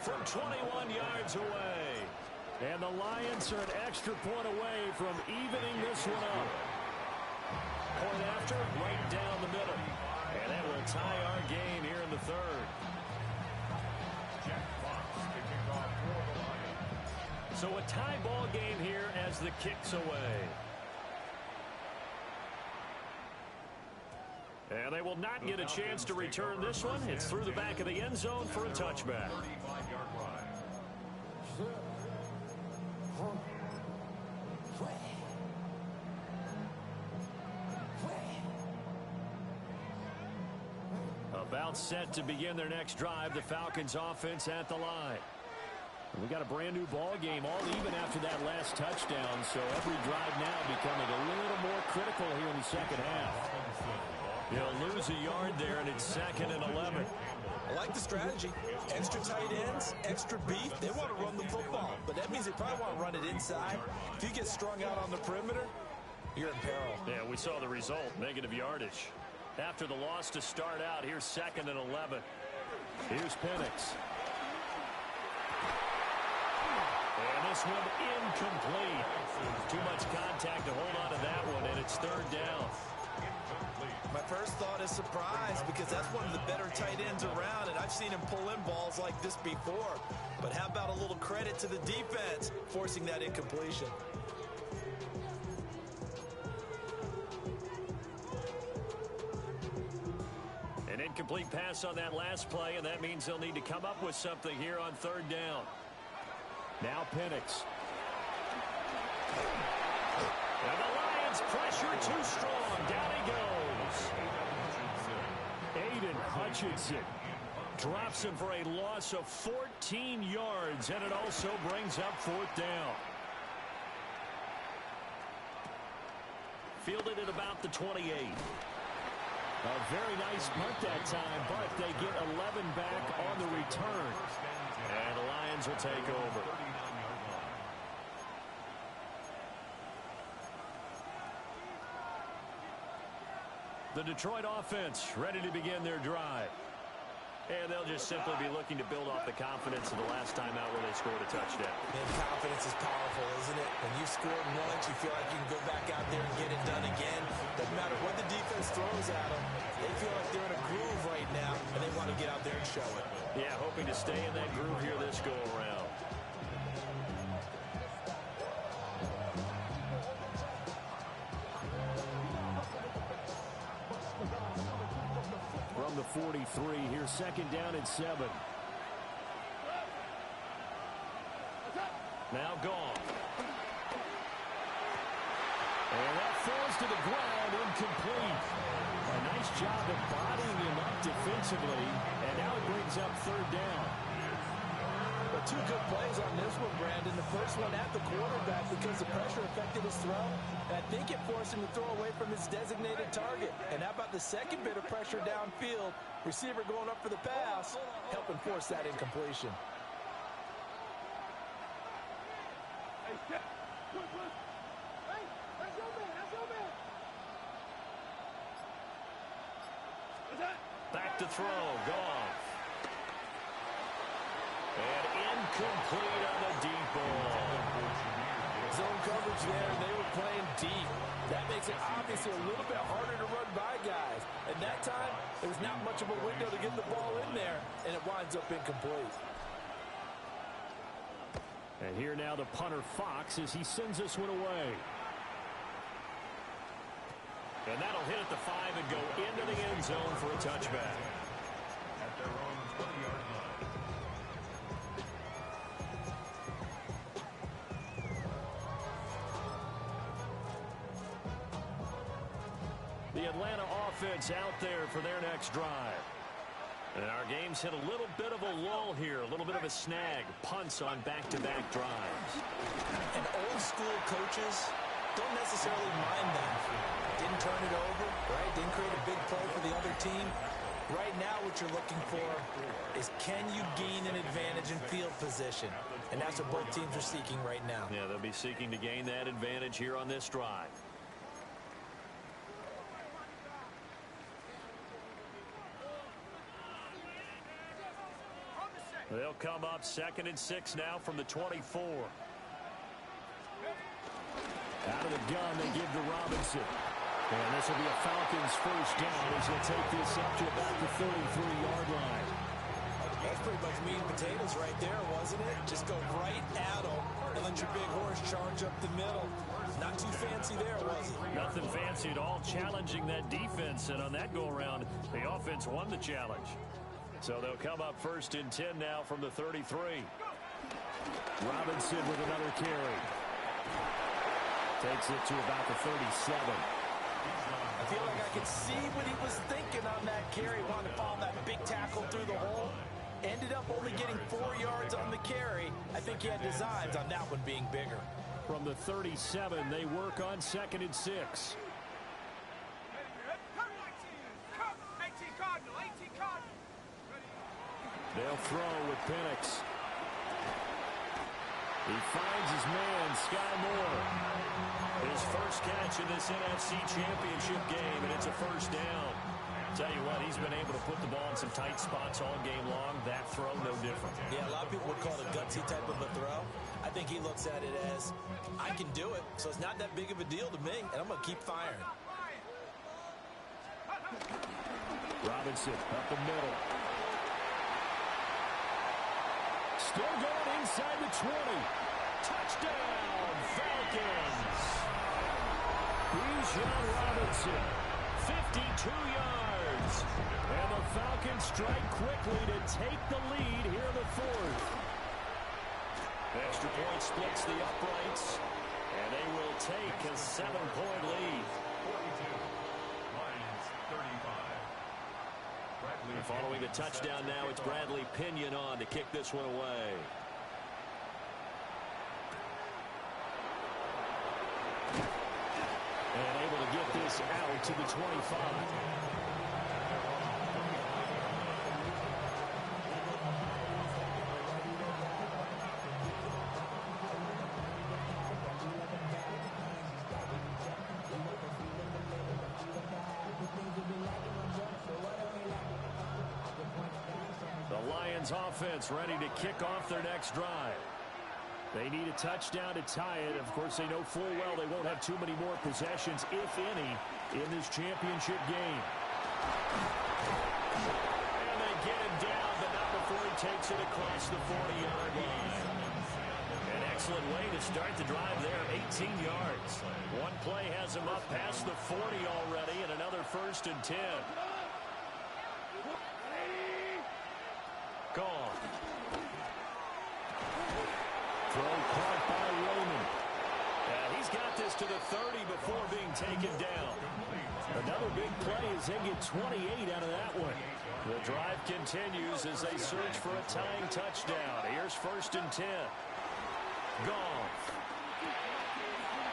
from 21 yards away. And the Lions are an extra point away from evening this one up. Point after, right down the middle. And that will tie our game here in the 3rd. So a tie ball game here as the kick's away. And they will not get a chance to return this one. It's through the back of the end zone for a touchback. 35-yard line. About set to begin their next drive, the Falcons offense at the line. We got a brand new ball game, all even after that last touchdown, so every drive now becoming a little more critical here in the second half. He'll lose a yard there, and it's 2nd and 11. I like the strategy. Extra tight ends, extra beef. They want to run the football, but that means they probably want to run it inside. If you get strung out on the perimeter, you're in peril. Yeah, we saw the result, negative yardage. After the loss to start out, here's 2nd and 11. Here's Penix. And this one incomplete. Too much contact to hold on to that one, and it's 3rd down. My first thought is surprise, because that's one of the better tight ends around, and I've seen him pull in balls like this before. But how about a little credit to the defense forcing that incompletion? An incomplete pass on that last play, and that means they'll need to come up with something here on 3rd down. Now Penix. And the Lions pressure too strong. Down he goes. Aiden Hutchinson drops him for a loss of 14 yards, and it also brings up 4th down. Fielded at about the 28. A very nice punt that time, but they get 11 back on the return. And the Lions will take over. The Detroit offense ready to begin their drive. And they'll just simply be looking to build off the confidence of the last time out where they scored a touchdown. And confidence is powerful, isn't it? When you've scored once, you feel like you can go back out there and get it done again. Doesn't matter what the defense throws at them. They feel like they're in a groove right now, and they want to get out there and show it. Yeah, hoping to stay in that groove here this go-around. From the 43, here's 2nd down and 7. Now gone. And that falls to the ground, incomplete. A nice job of bodying him up defensively, and now it brings up 3rd down. But 2 good plays on this one, Brandon. The first one at the quarterback because the pressure affected his throw. And I think it forced him to throw away from his designated target. And how about the second bit of pressure downfield? Receiver going up for the pass, helping force that incompletion. Back to throw, gone. And incomplete on the deep ball. Zone coverage there, they were playing deep. That makes it obviously a little bit harder to run by guys. And that time, there was not much of a window to get the ball in there, and it winds up incomplete. And here now the punter Fox as he sends this one away. And that'll hit at the 5 and go into the end zone for a touchback. At their own 20-yard line. The Atlanta offense out there for their next drive. And our game's hit a little bit of a lull here, a little bit of a snag. Punts on back-to-back drives. And old school coaches don't necessarily mind that. Didn't turn it over, right? Didn't create a big play for the other team. Right now what you're looking for is can you gain an advantage in field position? And that's what both teams are seeking right now. Yeah, they'll be seeking to gain that advantage here on this drive. They'll come up 2nd and 6 now from the 24. Out of the gun, they give to Robinson. And this will be a Falcons first down as he'll take this up to about the 33-yard line. That's pretty much meat and potatoes right there, wasn't it? Just go right at them and let your big horse charge up the middle. Not too fancy there, was it? Nothing fancy at all, challenging that defense. And on that go-around, the offense won the challenge. So they'll come up 1st and 10 now from the 33. Robinson with another carry. Takes it to about the 37. I feel like I could see what he was thinking on that carry. Wanted to follow that big tackle through the hole. Ended up only getting 4 yards on the carry. I think he had designs on that one being bigger. From the 37, they work on 2nd and 6. They'll throw with Penix. He finds his man, Sky Moore. His first catch in this NFC Championship game, and it's a first down. Tell you what, he's been able to put the ball in some tight spots all game long. That throw, no different. Yeah, a lot of people would call it a gutsy type of a throw. I think he looks at it as, I can do it, so it's not that big of a deal to me, and I'm going to keep firing. Robinson up the middle. Still going inside the 20. Touchdown, Falcons. Bijan Robinson, 52 yards. And the Falcons strike quickly to take the lead here in the 4th. Extra point splits the uprights, and they will take a 7-point lead. 42. Lions 35. And following the touchdown now, it's Bradley Pinion on to kick this one away. And able to get this out to the 25. The Lions offense ready to kick off their next drive. They need a touchdown to tie it. Of course, they know full well they won't have too many more possessions, if any, in this championship game. And they get him down, but not before he takes it across the 40-yard line. An excellent way to start the drive there, 18 yards. One play has him up past the 40 already, and another 1st and 10. Gone. Throw caught by Roman. And he's got this to the 30 before being taken down. Another big play as they get 28 out of that one. The drive continues as they search for a tying touchdown. Here's 1st and 10. Goff.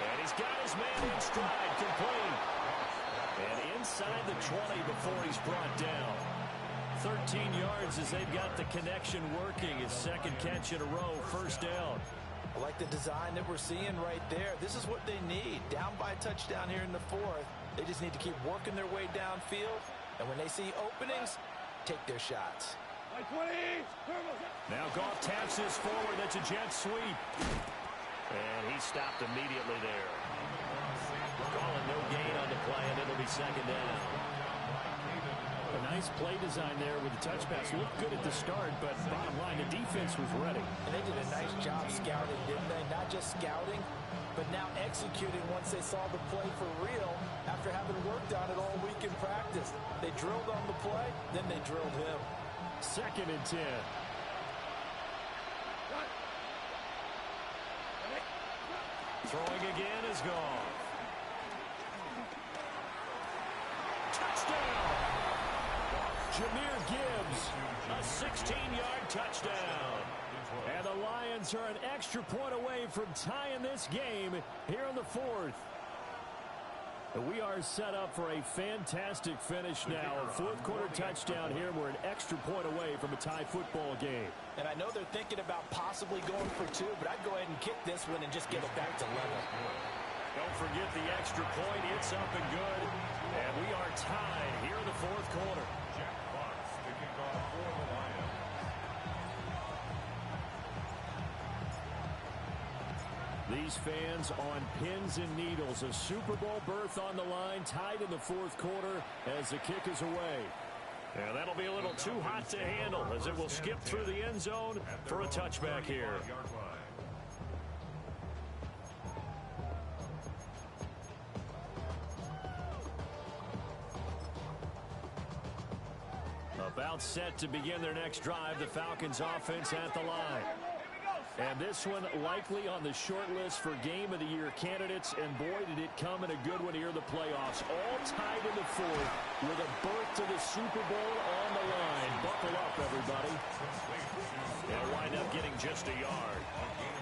And he's got his man in stride, complete. And inside the 20 before he's brought down. 13 yards as they've got the connection working. His 2nd catch in a row, 1st down. I like the design that we're seeing right there. This is what they need. Down by a touchdown here in the 4th. They just need to keep working their way downfield. And when they see openings, take their shots. Now Goff taps this forward. That's a jet sweep. And he stopped immediately there. Calling no gain on the play, and it'll be 2nd down. A Nice play design there with the touch pass. Looked good at the start, but bottom line, the defense was ready. And they did a nice job scouting, didn't they? Not just scouting, but now executing once they saw the play for real after having worked on it all week in practice. They drilled on the play, then they drilled him. 2nd and 10. Throwing again is gone. Touchdown! Jahmyr Gibbs, a 16-yard touchdown. And the Lions are an extra point away from tying this game here in the 4th. And we are set up for a fantastic finish now. A 4th quarter touchdown here. We're an extra point away from a tie football game. And I know they're thinking about possibly going for 2, but I'd go ahead and kick this one and just get it back to level. Don't forget the extra point. It's up and good. And we are tied here in the 4th quarter. Jack Fox, the kickoff for the Lions. These fans on pins and needles. A Super Bowl berth on the line, tied in the 4th quarter as the kick is away. And that'll be a little too hot to handle as it will skip through the end zone for a touchback here. About set to begin their next drive, the Falcons offense at the line. And this one likely on the short list for Game of the Year candidates. And boy, did it come in a good one here in the playoffs. All tied in the 4th with a berth to the Super Bowl on the line. Buckle up, everybody. They'll wind up getting just a yard.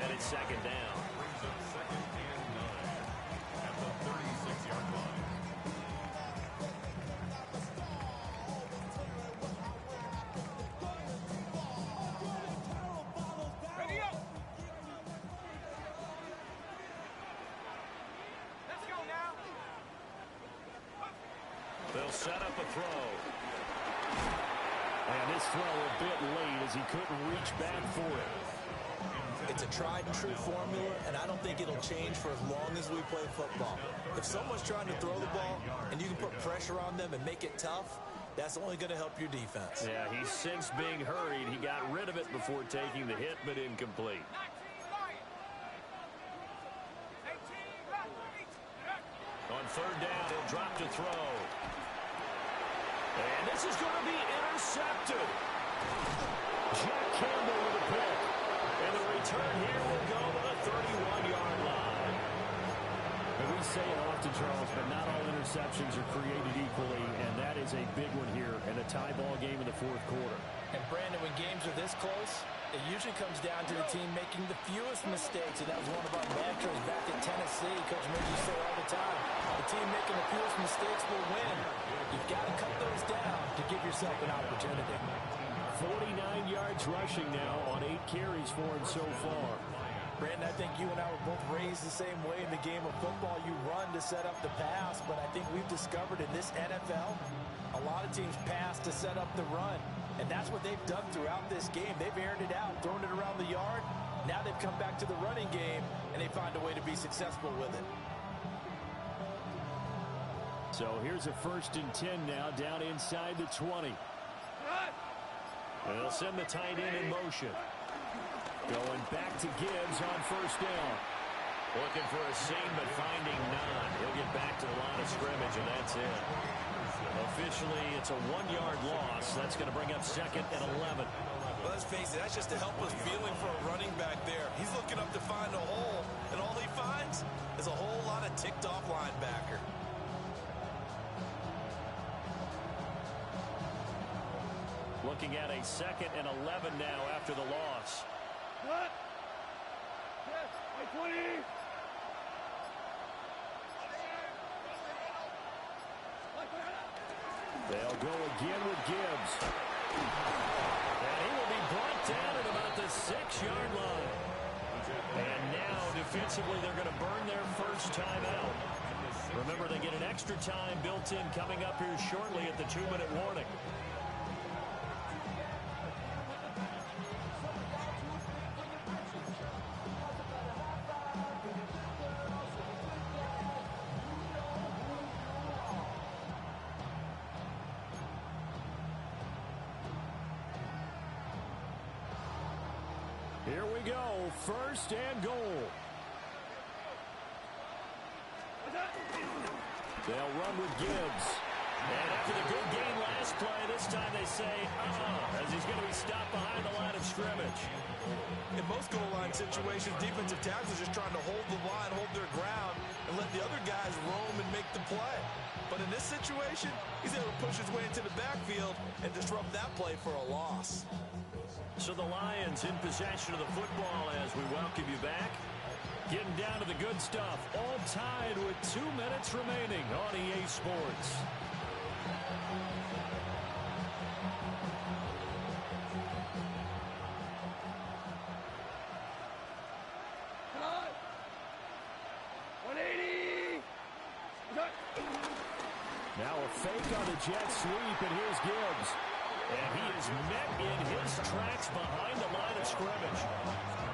And it's 2nd down. Second and 9 at the 36-yard line. They'll set up a throw. And this throw a bit late as he couldn't reach back for it. It's a tried and true formula, and I don't think it'll change for as long as we play football. If someone's trying to throw the ball and you can put pressure on them and make it tough, that's only going to help your defense. Yeah, he's since being hurried. He got rid of it before taking the hit, but incomplete. On 3rd down, he'll drop to throw. And this is going to be intercepted. Jack Campbell with a pick. And the return here will go to the 31-yard line. And we say it often, Charles, but not all interceptions are created equally, and that is a big one here in a tie ball game in the 4th quarter. And Brandon, when games are this close, it usually comes down to the team making the fewest mistakes, and that was one of our mantras back in Tennessee. Coach Murphy used to say all the time, the team making the fewest mistakes will win. You've got to cut those down to give yourself an opportunity. 49 yards rushing now on 8 carries for him so far. Brandon, I think you and I were both raised the same way in the game of football. You run to set up the pass, but I think we've discovered in this NFL, a lot of teams pass to set up the run. And that's what they've done throughout this game. They've aired it out, thrown it around the yard. Now they've come back to the running game, and they find a way to be successful with it. So here's a 1st and 10 now, down inside the 20. They'll send the tight end in motion. Going back to Gibbs on 1st down. Looking for a seam, but finding none. He'll get back to the line of scrimmage, and that's it. Officially, it's a 1-yard loss. That's going to bring up 2nd and 11. Well, let's face it, that's just a helpless feeling for a running back there. He's looking up to find a hole, and all he finds is a whole lot of ticked-off linebacker. Looking at a 2nd and 11 now after the loss. They'll go again with Gibbs. And he will be brought down at about the 6-yard line. And now, defensively, they're going to burn their first time out. Remember, they get an extra time built in coming up here shortly at the 2-minute warning. Here we go, first and goal. They'll run with Gibbs. And after the good game last play, this time they say, as he's going to be stopped behind the line of scrimmage. In most goal line situations, defensive tackles are just trying to hold the line, hold their ground, and let the other guys roam and make the play. But in this situation, he's able to push his way into the backfield and disrupt that play for a loss. So the Lions in possession of the football as we welcome you back. Getting down to the good stuff. All tied with 2 minutes remaining on EA Sports. Now a fake on the jet sweep, and here's Gibbs. And he is met in his tracks behind the line of scrimmage.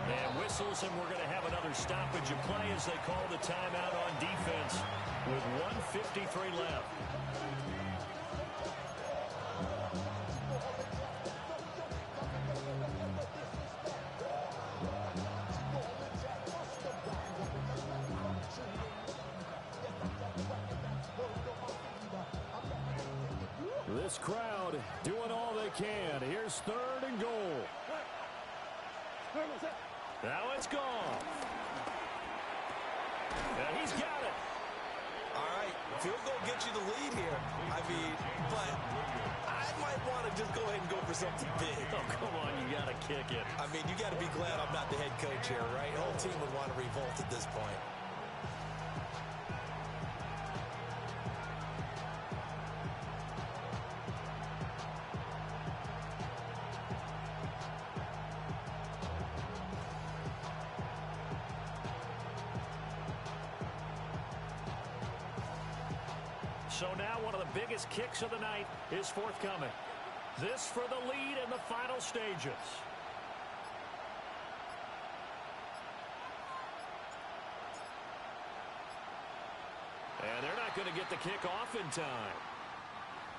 And whistles, and we're going to have another stoppage of play as they call the timeout on defense with 1:53 left. This crowd doing all they can. Here's third and goal. Now it's gone. And he's got it. All right, field goal gets you the lead here. I mean, but I might want to just go ahead and go for something big. Oh, come on, you got to kick it. I mean, you got to be glad I'm not the head coach here, right? The whole team would want to revolt at this point. So now one of the biggest kicks of the night is forthcoming. This for the lead in the final stages. And they're not going to get the kick off in time.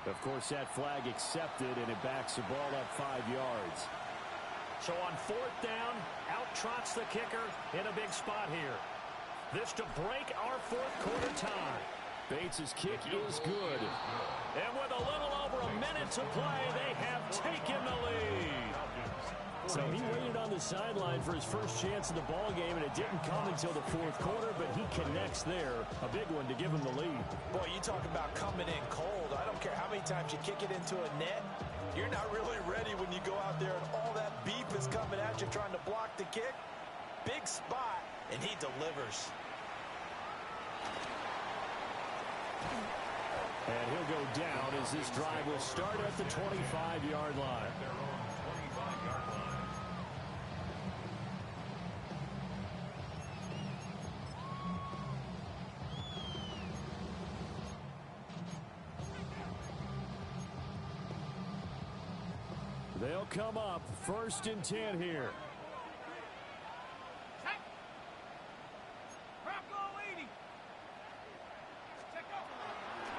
Of course, that flag accepted, and it backs the ball up 5 yards. So on fourth down, out trots the kicker in a big spot here. This to break our fourth quarter tie. Bates' kick is good. And with a little over a minute to play, they have taken the lead. So he waited on the sideline for his first chance of the ball game, and it didn't come until the fourth quarter, but he connects there. A big one to give him the lead. Boy, you talk about coming in cold. I don't care how many times you kick it into a net. You're not really ready when you go out there and all that beef is coming at you trying to block the kick. Big spot, and he delivers. And he'll go down as this drive will start at the 25-yard line. They'll come up 1st and 10 here.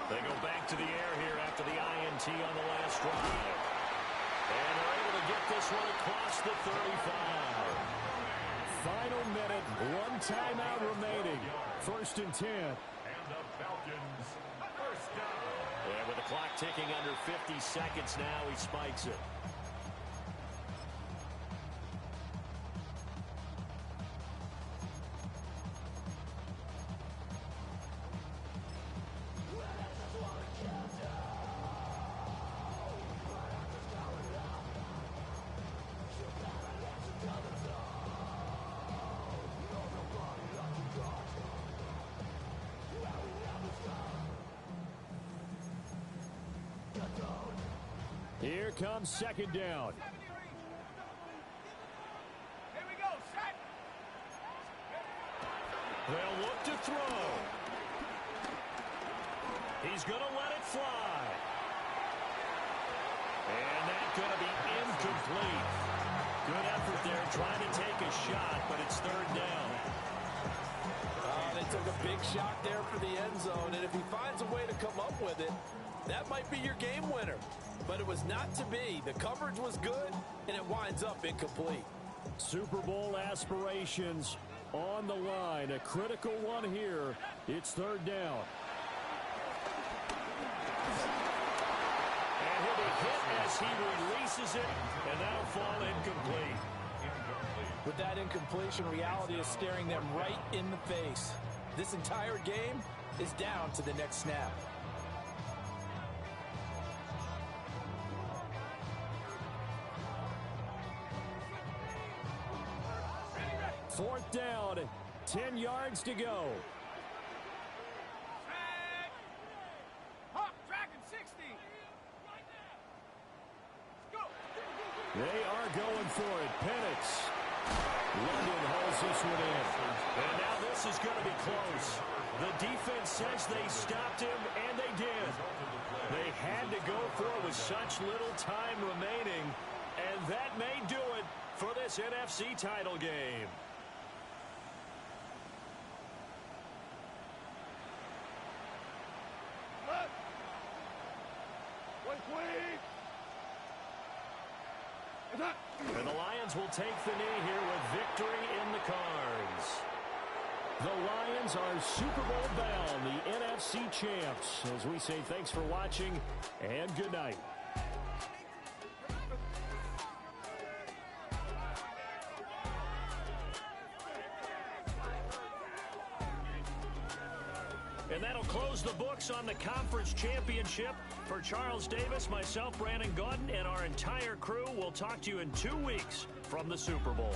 They go back to the air here after the INT on the last drive. And they're able to get this one across the 35. Final minute, one timeout remaining. 1st and 10. And the Falcons, first down. And with the clock ticking under 50 seconds now, he spikes it. Here comes 2nd down. Here we go, set. They'll look to throw. He's going to let it fly. And that's going to be incomplete. Good effort there trying to take a shot, but it's 3rd down. They took a big shot there for the end zone, and if he finds a way to come up with it, that might be your game winner. But it was not to be. The coverage was good, and it winds up incomplete. Super Bowl aspirations on the line. A critical one here. It's third down. And he'll be hit as he releases it, and that'll fall incomplete. With that incompletion, reality is staring them right in the face. This entire game is down to the next snap. Fourth down, 10 yards to go. Hawk, Dragon 60. Go. They are going for it. Penix. London holds this one in. And now this is going to be close. The defense says they stopped him, and they did. They had to go for it with such little time remaining, and that may do it for this NFC title game. And the Lions will take the knee here with victory in the cards. The Lions are Super Bowl bound, the NFC champs. As we say, thanks for watching and good night. And that'll close the books on the conference championship. For Charles Davis, myself, Brandon Gaudin, and our entire crew, we'll talk to you in 2 weeks from the Super Bowl.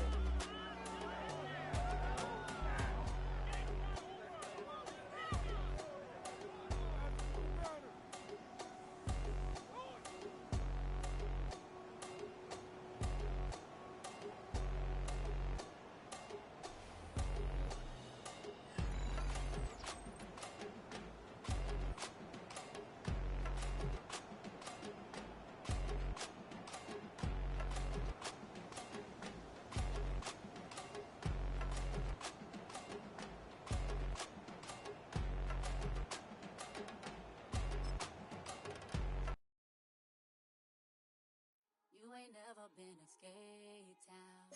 Never been in skate town.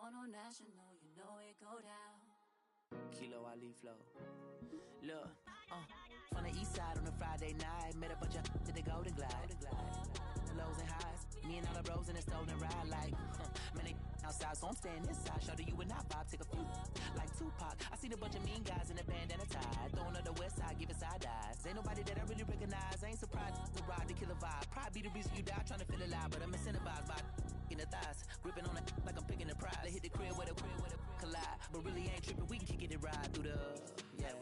On national, you know it go down. Kilo Ali flow. Look, from the east side on a Friday night, met a bunch of to the Golden Glide. Lows and highs, me and all the bros in a stolen ride like, man, they outside, so I'm staying inside. Show you and I vibe, take a few, like Tupac. I seen a bunch of mean guys in a bandana tie, throwing up the west side, giving side eyes. Ain't nobody that I really recognize, I ain't surprised to ride the killer vibe. Probably be the reason you die, trying to feel alive, but I'm incentivized by in the thighs, gripping on it like I'm picking a prize. They hit the crib with a collide, but really ain't tripping, we can kick it and ride through the, yeah.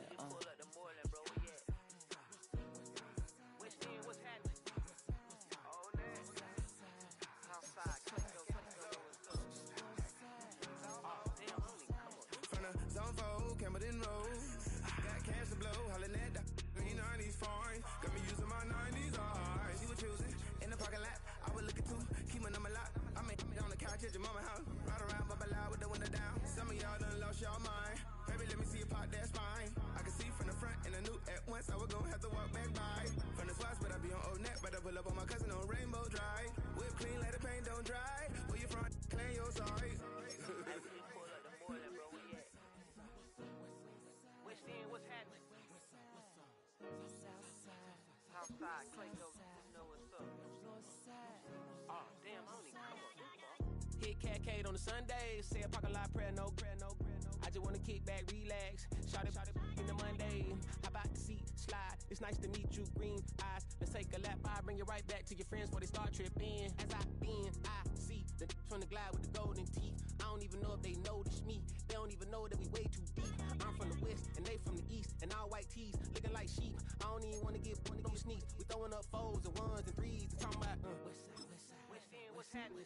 Got me using my 90s hard. She was choosing in the parking lot. I would look at two, keep my number locked. I make it on the couch at your mama house. Ride around, bubble loud with the window down. Some of y'all done lost y'all mind. Baby, let me see you pop that spine. I can see from the front and I knew at once I was gonna have to walk back by. From the spots, but I be on Old Neck. But I pull up on my cousin on Rainbow Drive. Whip clean, let the paint don't dry. Where you from? Clean your sorry. What's happening? Southside, Clayco, you know what's up. Oh, damn, I don't even come up this far. Hit Catcade on the Sundays, say a parking lot prayer, no. I just wanna kick back, relax, shout it in the Monday. How about the seat, slide, it's nice to meet you, green eyes. Let's take a lap, I bring you right back to your friends before they start tripping. As I bend, I see the from the glide with the golden teeth. I don't even know if they notice me, they don't even know that we way too deep. I'm from the west, and they from the east, and all white tees, looking like sheep. I don't even wanna get one of them sneaks. We throwing up fours and ones and threes, and talking about west side, what's happening?